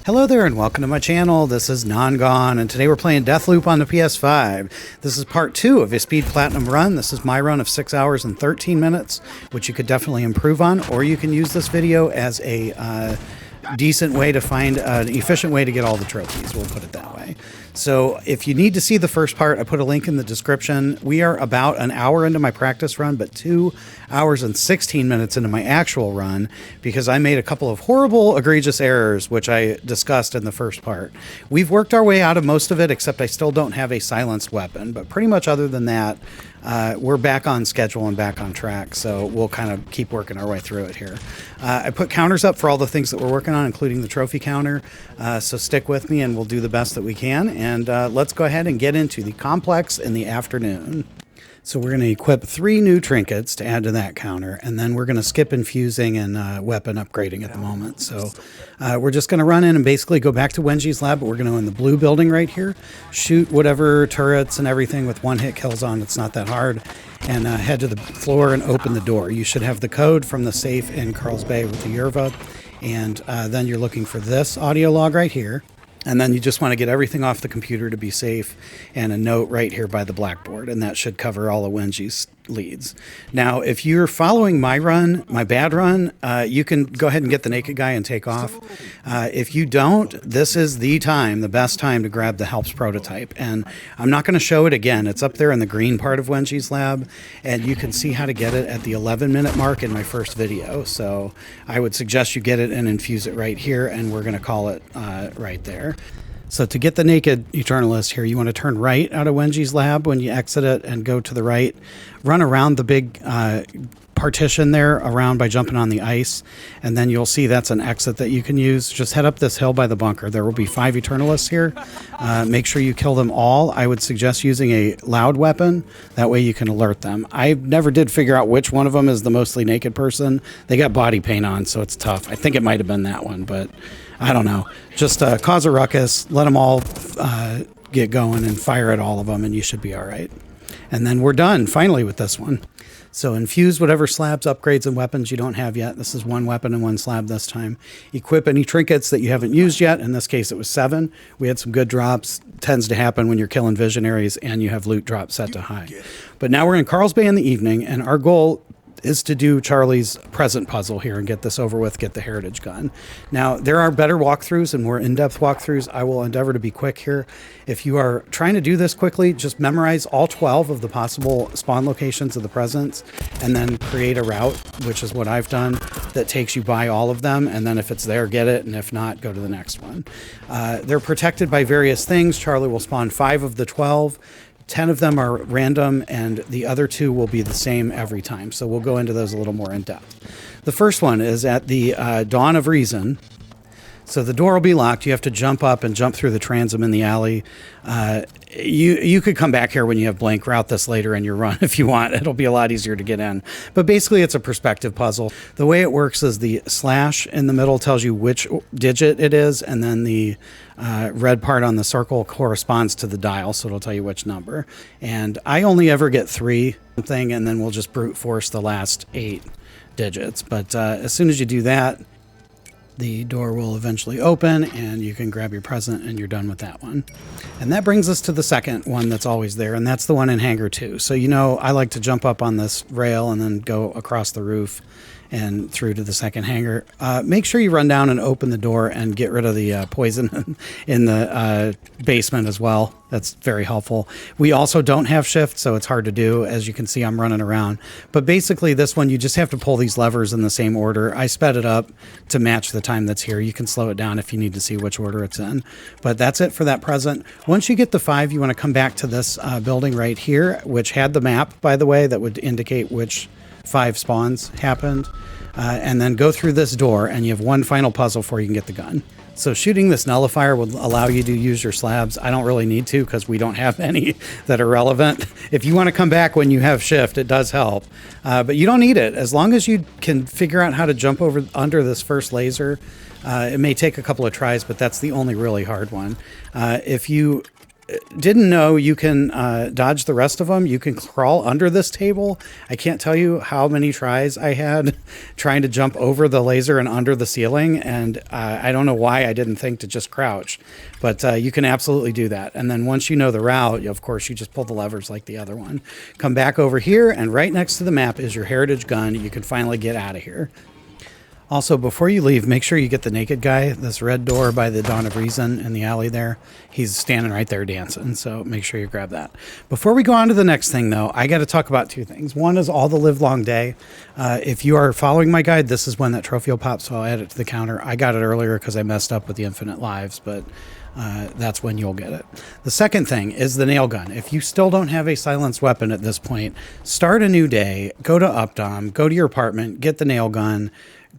Hello there and welcome to my channel. This is Non-Gone and today we're playing Deathloop on the PS5. This is part 2 of a speed platinum run. This is my run of 6 hours and 13 minutes, which you could definitely improve on, or you can use this video as a decent way to find an efficient way to get all the trophies. We'll put it that way. So if you need to see the first part, I put a link in the description. We are about an hour into my practice run, but 2 hours and 16 minutes into my actual run because I made a couple of horrible, egregious errors, which I discussed in the first part. We've worked our way out of most of it, except I still don't have a silenced weapon. But pretty much other than that, we're back on schedule and back on track. So we'll kind of keep working our way through it here. I put counters up for all the things that we're working on, including the trophy counter. So stick with me and we'll do the best that we can. And let's go ahead and get into the complex in the afternoon. So we're going to equip 3 new trinkets to add to that counter, and then we're going to skip infusing and weapon upgrading at the moment. So we're just going to run in and basically go back to Wenji's lab, but we're going to go in the blue building right here, shoot whatever turrets and everything with 1-hit kills on. It's not that hard. And head to the floor and open the door. You should have the code from the safe in Carl's Bay with the Yerva, and then you're looking for this audio log right here. And then you just want to get everything off the computer to be safe, and a note right here by the blackboard, and that should cover all of Wenji's leads. Now, if you're following my run, my bad run, you can go ahead and get the naked guy and take off. If you don't, this is the time, the best time to grab the helps prototype. And I'm not going to show it again. It's up there in the green part of Wenji's lab, and you can see how to get it at the 11-minute mark in my first video. So I would suggest you get it and infuse it right here, and we're going to call it right there. So to get the naked Eternalist here, you want to turn right out of Wenji's lab when you exit it and go to the right. Run around the big partition there around by jumping on the ice, and then you'll see that's an exit that you can use. Just head up this hill by the bunker. There will be 5 Eternalists here. Make sure you kill them all. I would suggest using a loud weapon. That way you can alert them. I never did figure out which one of them is the mostly naked person. They got body paint on, so it's tough. I think it might have been that one, but I don't know. Just cause a ruckus, let them all get going and fire at all of them, and you should be all right. And then we're done, finally, with this one. So infuse whatever slabs, upgrades, and weapons you don't have yet. This is 1 weapon and 1 slab this time. Equip any trinkets that you haven't used yet. In this case, it was 7. We had some good drops. Tends to happen when you're killing visionaries and you have loot drop set to high. But now we're in Carl's Bay in the evening, and our goal is to do Charlie's present puzzle here and get this over with, get the heritage gun. Now, there are better walkthroughs and more in-depth walkthroughs. I will endeavor to be quick here. If you are trying to do this quickly, just memorize all 12 of the possible spawn locations of the presents, and then create a route, which is what I've done, that takes you by all of them, and then if it's there, get it, and if not, go to the next one. They're protected by various things. Charlie will spawn 5 of the 12. 10 of them are random, and the other 2 will be the same every time. So we'll go into those a little more in depth. The first one is at the Dawn of Reason. So the door will be locked. You have to jump up and jump through the transom in the alley. You could come back here when you have blank route this later in your run if you want. It'll be a lot easier to get in. But basically, it's a perspective puzzle. The way it works is the slash in the middle tells you which digit it is, and then the red part on the circle corresponds to the dial, so it'll tell you which number. And I only ever get 3 thing, and then we'll just brute force the last 8 digits. But as soon as you do that, the door will eventually open and you can grab your present and you're done with that one. And that brings us to the second one that's always there, and that's the one in Hangar 2. So you know I like to jump up on this rail and then go across the roof and through to the second hangar. Make sure you run down and open the door and get rid of the poison in the basement as well. That's very helpful. We also don't have shift, so it's hard to do. As you can see, I'm running around. But basically, this one, you just have to pull these levers in the same order. I sped it up to match the time that's here. You can slow it down if you need to see which order it's in. But that's it for that present. Once you get the 5, you want to come back to this building right here, which had the map, by the way, that would indicate which 5 spawns happened, and then go through this door, and you have 1 final puzzle before you can get the gun. So shooting this nullifier will allow you to use your slabs. I don't really need to because we don't have any that are relevant. If you want to come back when you have shift, it does help, but you don't need it. As long as you can figure out how to jump over under this first laser, it may take a couple of tries, but that's the only really hard one. If you didn't know you can dodge the rest of them. You can crawl under this table. I can't tell you how many tries I had trying to jump over the laser and under the ceiling, and I don't know why I didn't think to just crouch, but you can absolutely do that. And then once you know the route, of course, you just pull the levers like the other one. Come back over here, and right next to the map is your heritage gun. You can finally get out of here. Also, before you leave, make sure you get the naked guy, this red door by the Dawn of Reason in the alley there. He's standing right there dancing, so make sure you grab that. Before we go on to the next thing, though, I got to talk about two things. One is all the live long day. If you are following my guide, this is when that trophy will pop, so I'll add it to the counter. I got it earlier because I messed up with the infinite lives, but that's when you'll get it. The second thing is the nail gun. If you still don't have a silenced weapon at this point, start a new day, go to Updom, go to your apartment, get the nail gun,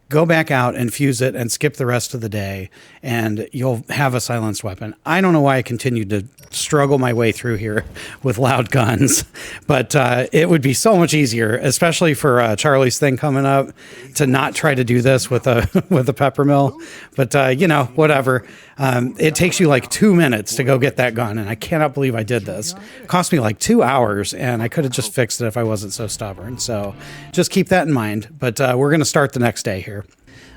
go back out and fuse it and skip the rest of the day, and you'll have a silenced weapon. I don't know why I continued to struggle my way through here with loud guns, but it would be so much easier, especially for Charlie's thing coming up, to not try to do this with a with a peppermill. But you know, whatever. It takes you like 2 minutes to go get that gun, and I cannot believe I did this. It cost me like 2 hours, and I could have just fixed it if I wasn't so stubborn. So just keep that in mind. But we're going to start the next day here.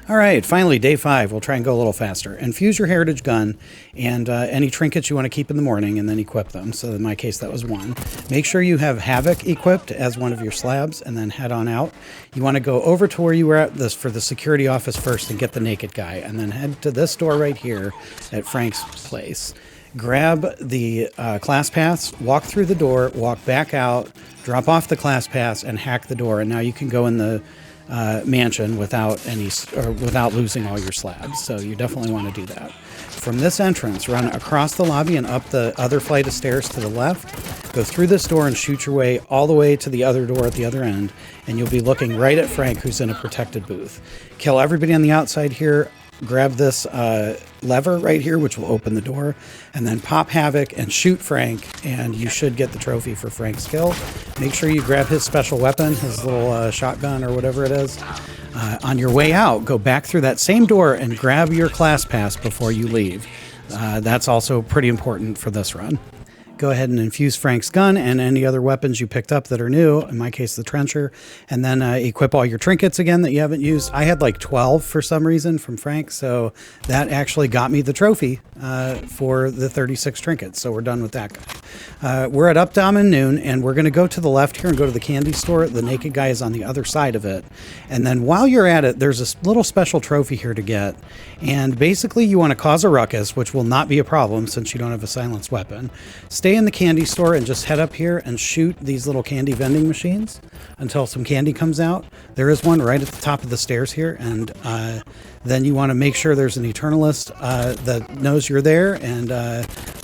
All right, finally, day 5. We'll try and go a little faster. Infuse your heritage gun and any trinkets you want to keep in the morning, and then equip them. So in my case, that was 1. Make sure you have Havoc equipped as one of your slabs, and then head on out. You want to go over to where you were at this for the security office first and get the naked guy, and then head to this door right here at Frank's place. Grab the class pass, walk through the door, walk back out, drop off the class pass, and hack the door. And now you can go in the mansion without losing all your slabs. So you definitely want to do that. From this entrance, run across the lobby and up the other flight of stairs to the left. Go through this door and shoot your way all the way to the other door at the other end, and you'll be looking right at Frank, who's in a protected booth. Kill everybody on the outside here. Grab this lever right here, which will open the door, and then pop Havoc and shoot Frank, and you should get the trophy for Frank's kill. Make sure you grab his special weapon, his little shotgun or whatever it is. On your way out, go back through that same door and grab your class pass before you leave. That's also pretty important for this run. Go ahead and infuse Frank's gun and any other weapons you picked up that are new, in my case the trencher, and then equip all your trinkets again that you haven't used. I had like 12 for some reason from Frank, so that actually got me the trophy for the 36 trinkets, so we're done with that guy. We're at Updom and noon, and we're going to go to the left here and go to the candy store. The naked guy is on the other side of it, and then while you're at it, there's a little special trophy here to get, and basically you want to cause a ruckus, which will not be a problem since you don't have a silenced weapon. Stay in the candy store and just head up here and shoot these little candy vending machines until some candy comes out. There is one right at the top of the stairs here, and then you want to make sure there's an Eternalist that knows you're there, and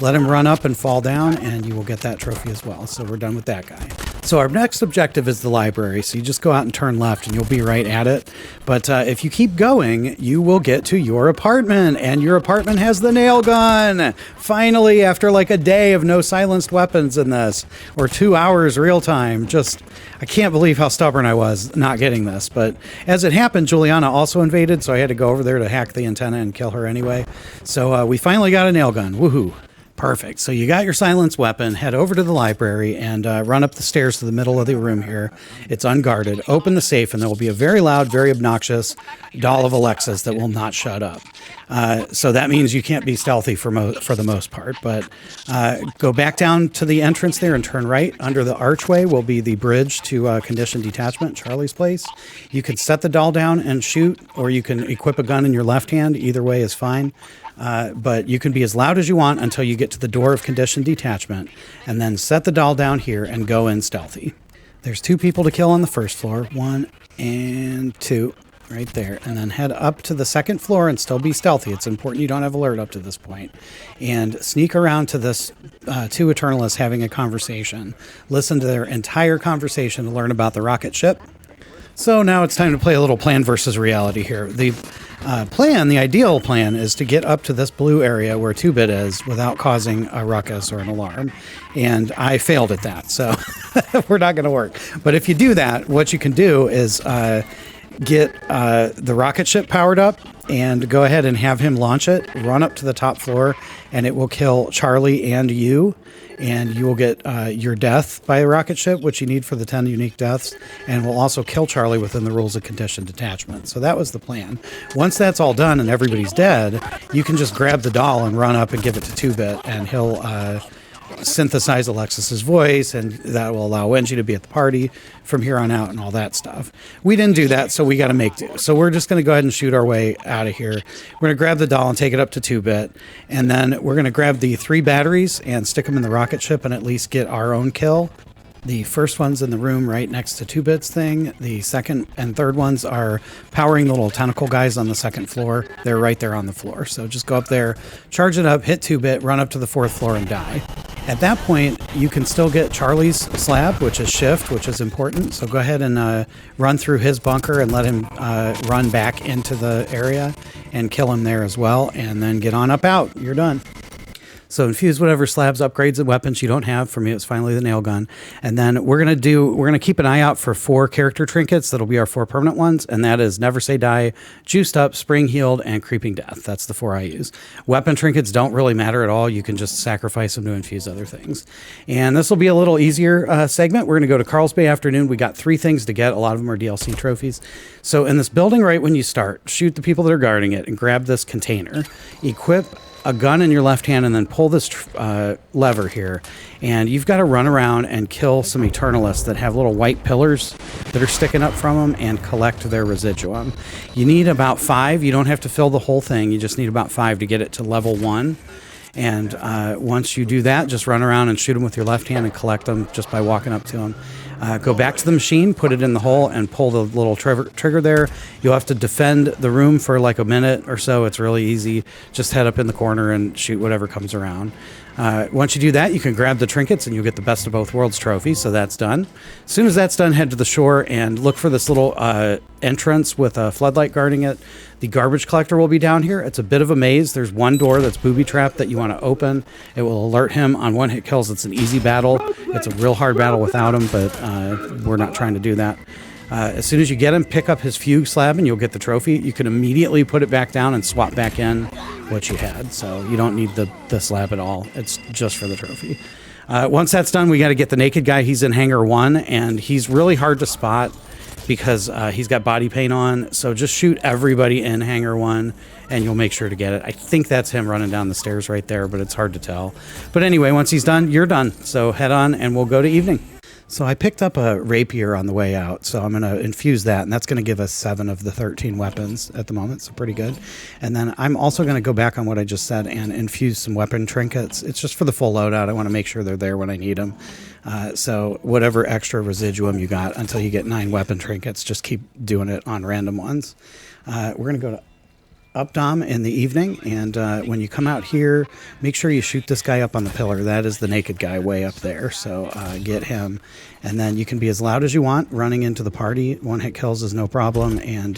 let him run up and fall down, and you will get that trophy as well. So we're done with that guy. So our next objective is the library. So you just go out and turn left and you'll be right at it. But if you keep going, you will get to your apartment, and your apartment has the nail gun. Finally, after like a day of no silenced weapons in this, or 2 hours real time, I can't believe how stubborn I was not getting this. But as it happened, Juliana also invaded, so I had to go over there to hack the antenna and kill her anyway. So we finally got a nail gun. Woohoo. Perfect. So you got your silenced weapon, head over to the library, and run up the stairs to the middle of the room here. It's unguarded. Open the safe, and there will be a very loud, very obnoxious doll of Alexa's that will not shut up. So that means you can't be stealthy for the most part, but go back down to the entrance there and turn right. Under the archway will be the bridge to conditioned detachment, Charlie's place. You can set the doll down and shoot, or you can equip a gun in your left hand. Either way is fine. But you can be as loud as you want until you get to the door of conditioned detachment, and then set the doll down here and go in stealthy. There's 2 people to kill on the first floor, 1 and 2 right there, and then head up to the second floor and still be stealthy. It's important you don't have alert up to this point, and sneak around to this 2 Eternalists having a conversation. Listen to their entire conversation to learn about the rocket ship. So now it's time to play a little plan versus reality here. The ideal plan is to get up to this blue area where 2-bit is without causing a ruckus or an alarm. And I failed at that, so we're not going to work. But if you do that, what you can do is get the rocket ship powered up and go ahead and have him launch it, run up to the top floor, and it will kill Charlie and you. And you will get your death by a rocket ship, which you need for the 10 unique deaths, and will also kill Charlie within the rules of conditioned detachment. So that was the plan. Once that's all done and everybody's dead, you can just grab the doll and run up and give it to 2-Bit, and he'll synthesize Alexis's voice, and that will allow Wenji to be at the party from here on out and all that stuff. We didn't do that, so we got to make do. So we're just going to go ahead and shoot our way out of here. We're going to grab the doll and take it up to 2-Bit, and then we're going to grab the 3 batteries and stick them in the rocket ship and at least get our own kill. The first one's in the room right next to 2-Bit's thing. The second and third ones are powering the little tentacle guys on the second floor. They're right there on the floor. So just go up there, charge it up, hit 2-Bit, run up to the 4th floor and die. At that point, you can still get Charlie's slab, which is shift, which is important. So go ahead and run through his bunker and let him run back into the area and kill him there as well. And then get on up out. You're done. So infuse whatever slabs, upgrades, and weapons you don't have. For me, it's finally the nail gun. And then we're gonna keep an eye out for 4 character trinkets. That'll be our 4 permanent ones, and that is Never Say Die, Juiced Up, Spring Healed, and Creeping Death. That's the 4 I use. Weapon trinkets don't really matter at all. You can just sacrifice them to infuse other things. And this will be a little easier segment. We're gonna go to Carl's Bay Afternoon. We got 3 things to get. A lot of them are DLC trophies. So in this building, right when you start, shoot the people that are guarding it and grab this container. Equip a gun in your left hand and then pull this lever here, and you've got to run around and kill some Eternalists that have little white pillars that are sticking up from them and collect their residuum. You need about 5. You don't have to fill the whole thing. You just need about 5 to get it to level 1. And once you do that, just run around and shoot them with your left hand and collect them just by walking up to them. Go back to the machine, put it in the hole, and pull the little trigger there. You'll have to defend the room for like a minute or so. It's really easy. Just head up in the corner and shoot whatever comes around. Once you do that, you can grab the trinkets and you'll get the Best of Both Worlds trophy, so that's done. As soon as that's done, head to the shore and look for this little entrance with a floodlight guarding it. The garbage collector will be down here. It's a bit of a maze. There's one door that's booby-trapped that you want to open. It will alert him on 1-hit kills. It's an easy battle. It's a real hard battle without him, but we're not trying to do that. As soon as you get him, pick up his fugue slab and you'll get the trophy. You can immediately put it back down and swap back in what you had. So you don't need the slab at all. It's just for the trophy. Once that's done, we got to get the naked guy. He's in Hangar 1, and he's really hard to spot because he's got body paint on. So just shoot everybody in Hangar 1 and you'll make sure to get it. I think that's him running down the stairs right there, but it's hard to tell. But anyway, once he's done, you're done. So head on and we'll go to evening. So I picked up a rapier on the way out, so I'm going to infuse that, and that's going to give us 7 of the 13 weapons at the moment, so pretty good. And then I'm also going to go back on what I just said and infuse some weapon trinkets. It's just for the full loadout. I want to make sure they're there when I need them. So whatever extra residuum you got until you get 9 weapon trinkets, just keep doing it on random ones. We're going to go to Updom in the evening, and when you come out here, make sure you shoot this guy up on the pillar. That is the naked guy way up there, so get him. And then you can be as loud as you want running into the party. 1-hit kills is no problem, and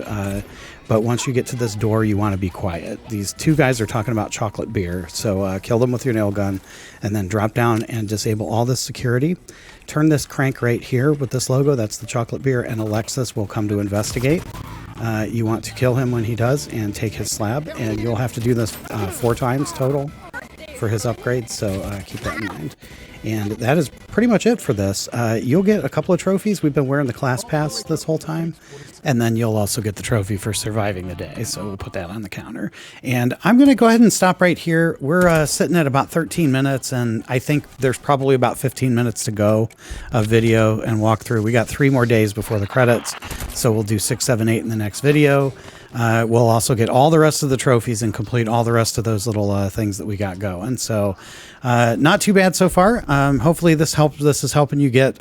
but once you get to this door, you want to be quiet. These 2 guys are talking about chocolate beer, so kill them with your nail gun, and then drop down and disable all this security. Turn this crank right here with this logo, that's the chocolate beer, and Alexis will come to investigate. You want to kill him when he does and take his slab, and you'll have to do this 4 times total for his upgrade, so keep that in mind. And that is pretty much it for this. You'll get a couple of trophies. We've been wearing the class pass this whole time, and then you'll also get the trophy for surviving the day, so we'll put that on the counter. And I'm going to go ahead and stop right here. We're sitting at about 13 minutes, and I think there's probably about 15 minutes to go of video and walkthrough. We got 3 more days before the credits, so we'll do 6, 7, 8 in the next video. We'll also get all the rest of the trophies and complete all the rest of those little things that we got going. So not too bad so far. Hopefully this is helping you get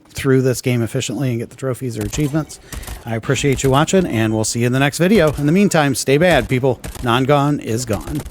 through this game efficiently and get the trophies or achievements. I appreciate you watching, and we'll see you in the next video. In the meantime, stay bad, people. Non-gone is gone.